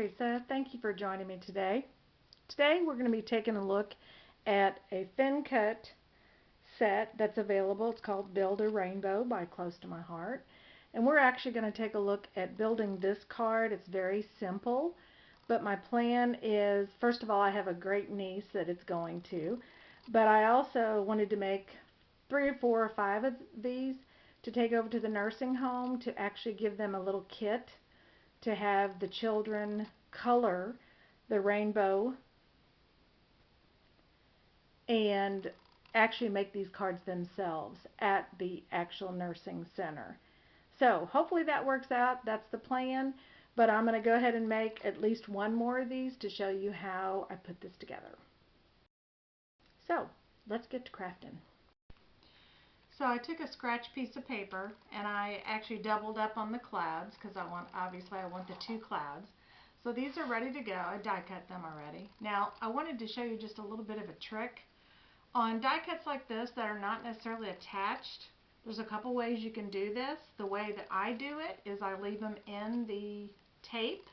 Theresa. Thank you for joining me today. Today we're going to be taking a look at a thin cut set that's available. It's called Build a Rainbow by Close to My Heart. And we're actually going to take a look at building this card. It's very simple, but my plan is, first of all, I have a great niece that it's going to, but I also wanted to make 3 or 4 or 5 of these to take over to the nursing home to actually give them a little kit to have the children color the rainbow and actually make these cards themselves at the actual nursing center. So hopefully that works out. That's the plan. But I'm going to go ahead and make at least one more of these to show you how I put this together. So let's get to crafting. So I took a scratch piece of paper and I actually doubled up on the clouds because obviously I want the 2 clouds. So these are ready to go. I die cut them already. Now I wanted to show you just a little bit of a trick. On die cuts like this that are not necessarily attached, there's a couple ways you can do this. The way that I do it is I leave them in the tape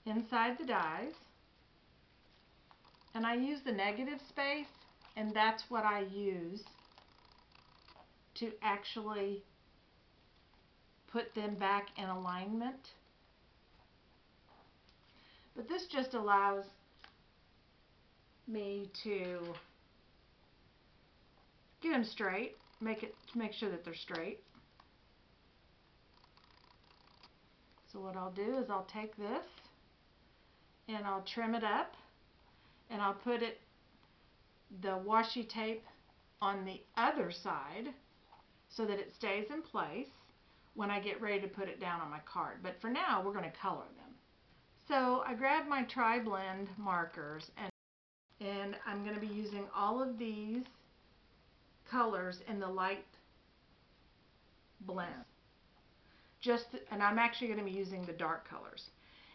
inside the dies, and I use the negative space, and that's what I use to actually put them back in alignment. But this just allows me to get them straight, make sure that they're straight. So what I'll do is I'll take this and I'll trim it up and I'll put the washi tape on the other side so that it stays in place when I get ready to put it down on my card. But for now, we're going to color them. So I grabbed my TriBlend markers and I'm going to be using all of these colors in the light blend. And I'm actually going to be using the dark colors.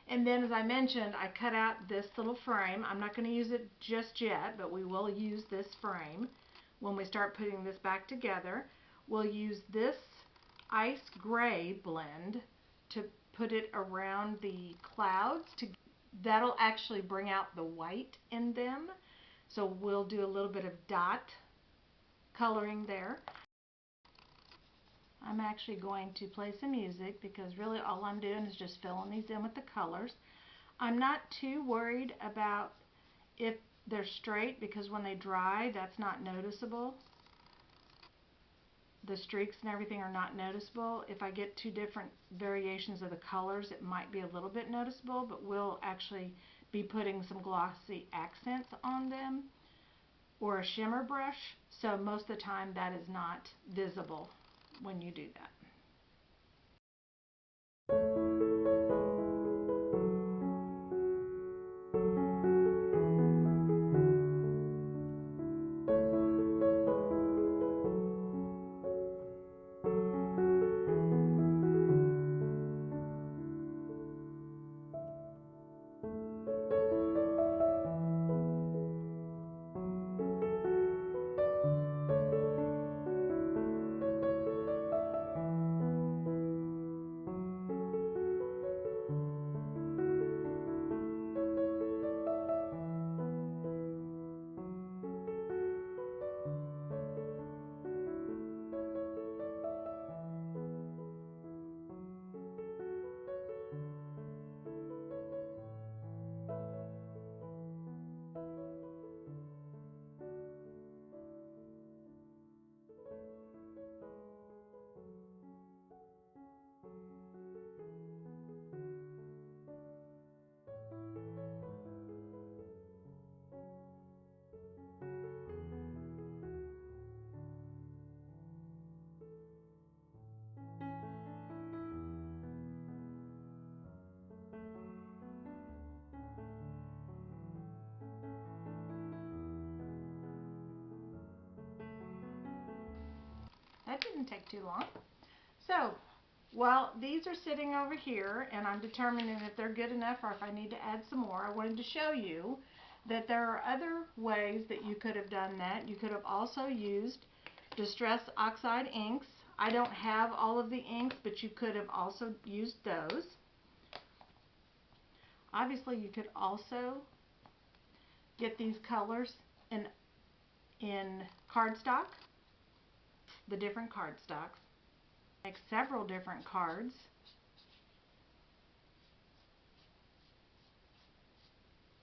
And then, as I mentioned, I cut out this little frame. I'm not going to use it just yet, but we will use this frame when we start putting this back together. We'll use this ice gray blend to put it around the clouds. That'll actually bring out the white in them. So we'll do a little bit of dot coloring there. I'm actually going to play some music because really all I'm doing is just filling these in with the colors. I'm not too worried about if they're straight because when they dry, that's not noticeable. The streaks and everything are not noticeable. If I get 2 different variations of the colors, it might be a little bit noticeable, but we'll actually be putting some glossy accents on them or a shimmer brush, so most of the time that is not visible when you do that. That didn't take too long. So, while these are sitting over here and I'm determining if they're good enough or if I need to add some more, I wanted to show you that there are other ways that you could have done that. You could have also used Distress Oxide inks. I don't have all of the inks, but you could have also used those. Obviously, you could also get these colors in cardstock, the different cardstocks. Make several different cards.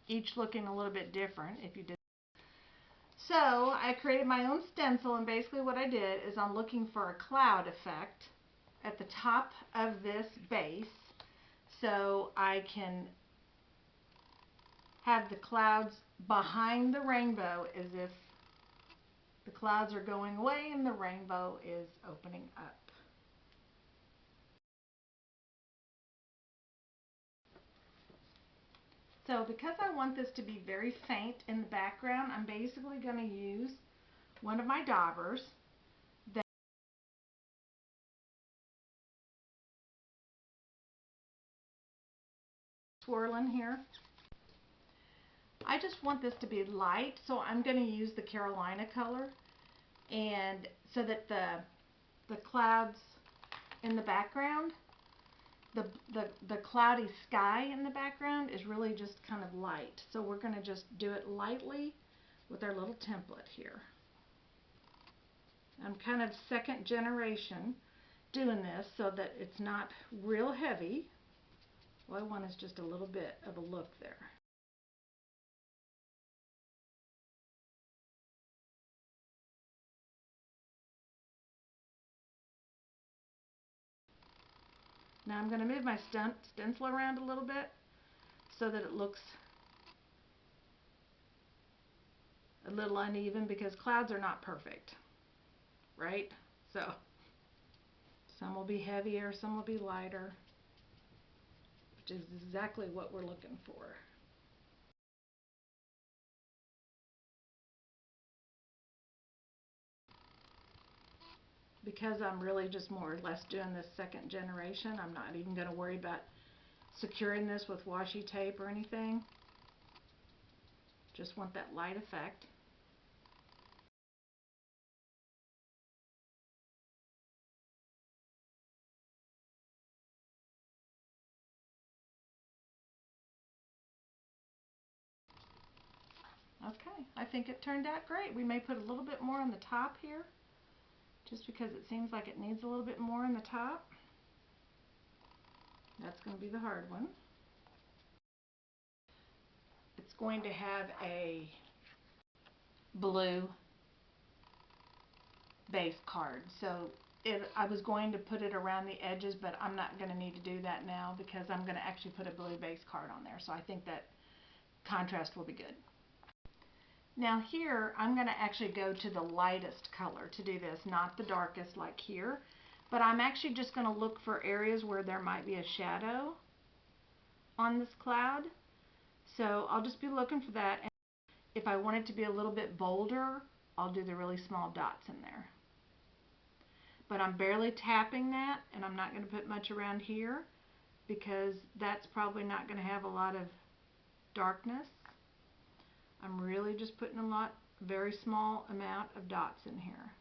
Each looking a little bit different if you did. So I created my own stencil, and basically what I did is I'm looking for a cloud effect at the top of this base so I can have the clouds behind the rainbow as if the clouds are going away and the rainbow is opening up. So because I want this to be very faint in the background, I'm basically going to use one of my daubers that swirling here. I just want this to be light, so I'm going to use the Carolina color, and so that the clouds in the background, the cloudy sky in the background is really just kind of light. So we're going to just do it lightly with our little template here. I'm kind of second generation doing this so that it's not real heavy. All I want is just a little bit of a look there. Now I'm going to move my stencil around a little bit so that it looks a little uneven, because clouds are not perfect, right? So some will be heavier, some will be lighter, which is exactly what we're looking for. Because I'm really just more or less doing this second generation, I'm not even going to worry about securing this with washi tape or anything. Just want that light effect. Okay, I think it turned out great. We may put a little bit more on the top here, just because it seems like it needs a little bit more on the top. That's going to be the hard one. It's going to have a blue base card. So I was going to put it around the edges, but I'm not going to need to do that now because I'm going to actually put a blue base card on there. So I think that contrast will be good. Now here, I'm going to actually go to the lightest color to do this, not the darkest like here, but I'm actually just going to look for areas where there might be a shadow on this cloud. So I'll just be looking for that. And if I want it to be a little bit bolder, I'll do the really small dots in there. But I'm barely tapping that, and I'm not going to put much around here because that's probably not going to have a lot of darkness. I'm really just putting a very small amount of dots in here.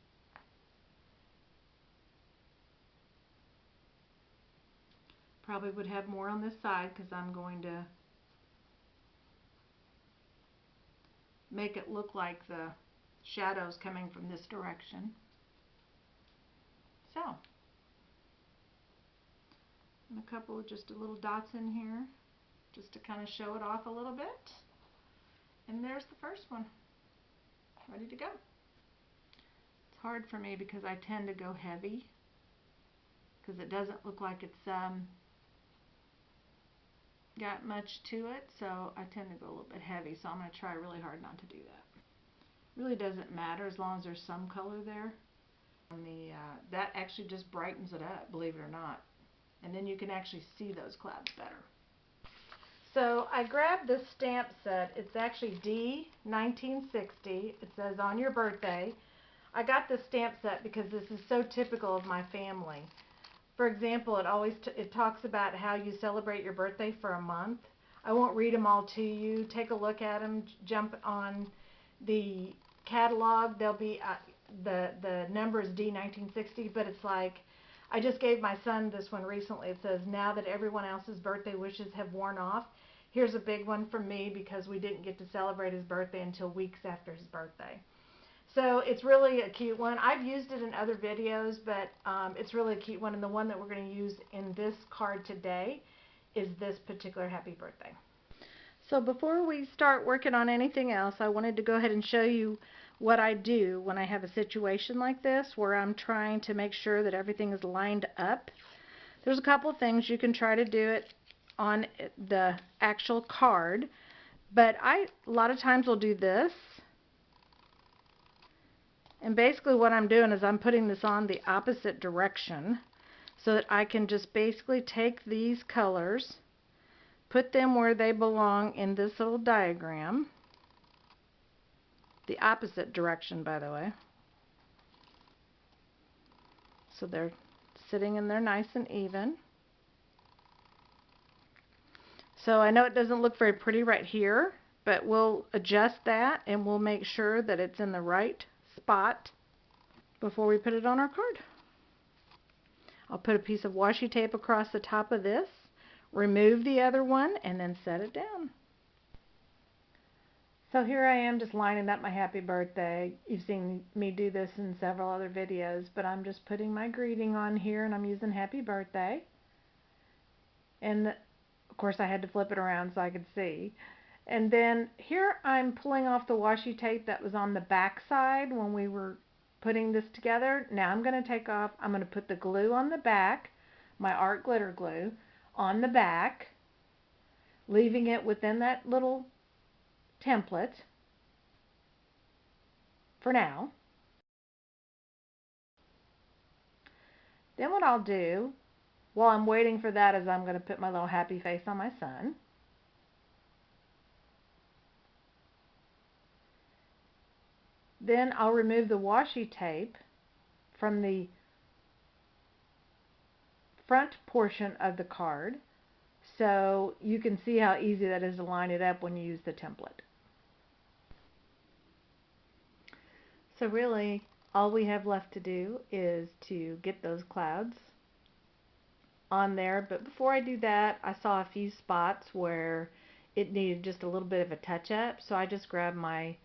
Probably would have more on this side because I'm going to make it look like the shadows coming from this direction. So, and a couple of just little dots in here just to kind of show it off a little bit. And there's the first one, ready to go. It's hard for me because I tend to go heavy because it doesn't look like it's got much to it, so I tend to go a little bit heavy, so I'm going to try really hard not to do that. Really doesn't matter as long as there's some color there. And that actually just brightens it up, believe it or not. And then you can actually see those clouds better. So I grabbed this stamp set. It's actually D1960. It says on your birthday. I got this stamp set because this is so typical of my family. For example, it talks about how you celebrate your birthday for a month. I won't read them all to you. Take a look at them. Jump on the catalog. They'll be the number is D1960, but it's like, I just gave my son this one recently. It says, now that everyone else's birthday wishes have worn off, here's a big one from me because we didn't get to celebrate his birthday until weeks after his birthday. So it's really a cute one. I've used it in other videos, but it's really a cute one. And the one that we're going to use in this card today is this particular happy birthday. So before we start working on anything else, I wanted to go ahead and show you what I do when I have a situation like this where I'm trying to make sure that everything is lined up. There's a couple things you can try to do it on the actual card, but a lot of times will do this. And basically what I'm doing is I'm putting this on the opposite direction so that I can just basically take these colors, put them where they belong in this little diagram. The opposite direction, by the way. So they're sitting in there nice and even. So I know it doesn't look very pretty right here, but we'll adjust that and we'll make sure that it's in the right spot before we put it on our card. I'll put a piece of washi tape across the top of this, remove the other one, and then set it down. So here I am just lining up my happy birthday. You've seen me do this in several other videos, but I'm just putting my greeting on here and I'm using happy birthday. And of course I had to flip it around so I could see. And then here I'm pulling off the washi tape that was on the back side when we were putting this together. Now I'm going to put the glue on the back, my art glitter glue, on the back, leaving it within that little template for now. Then what I'll do while I'm waiting for that is I'm going to put my little happy face on my son. Then I'll remove the washi tape from the front portion of the card so you can see how easy that is to line it up when you use the template. So really, all we have left to do is to get those clouds on there. But before I do that, I saw a few spots where it needed just a little bit of a touch-up. So I just grabbed my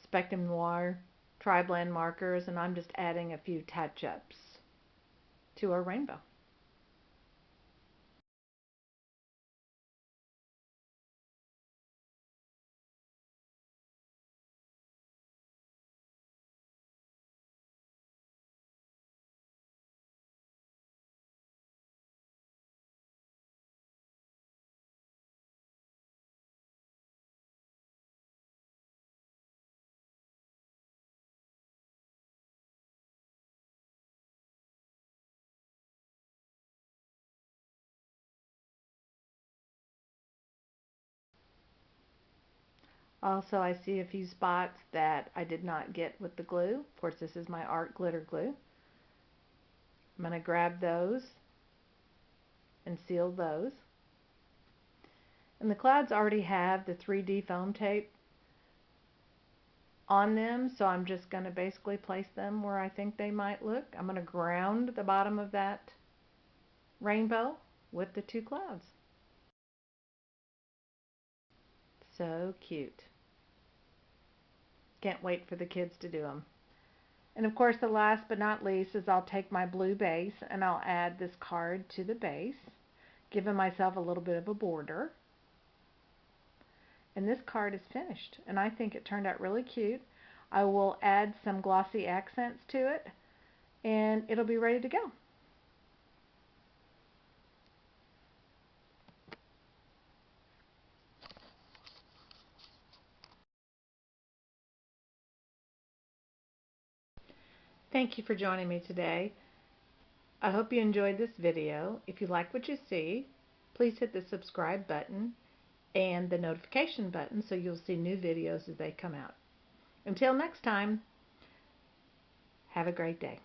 Spectrum Noir TriBlend markers and I'm just adding a few touch-ups to our rainbow. Also, I see a few spots that I did not get with the glue. Of course, this is my art glitter glue. I'm going to grab those and seal those. And the clouds already have the 3D foam tape on them, so I'm just going to basically place them where I think they might look. I'm going to ground the bottom of that rainbow with the two clouds. So cute. Can't wait for the kids to do them. And of course, the last but not least is I'll take my blue base and I'll add this card to the base, giving myself a little bit of a border. And this card is finished, and I think it turned out really cute. I will add some glossy accents to it, and it'll be ready to go. Thank you for joining me today. I hope you enjoyed this video. If you like what you see, please hit the subscribe button and the notification button so you'll see new videos as they come out. Until next time, have a great day.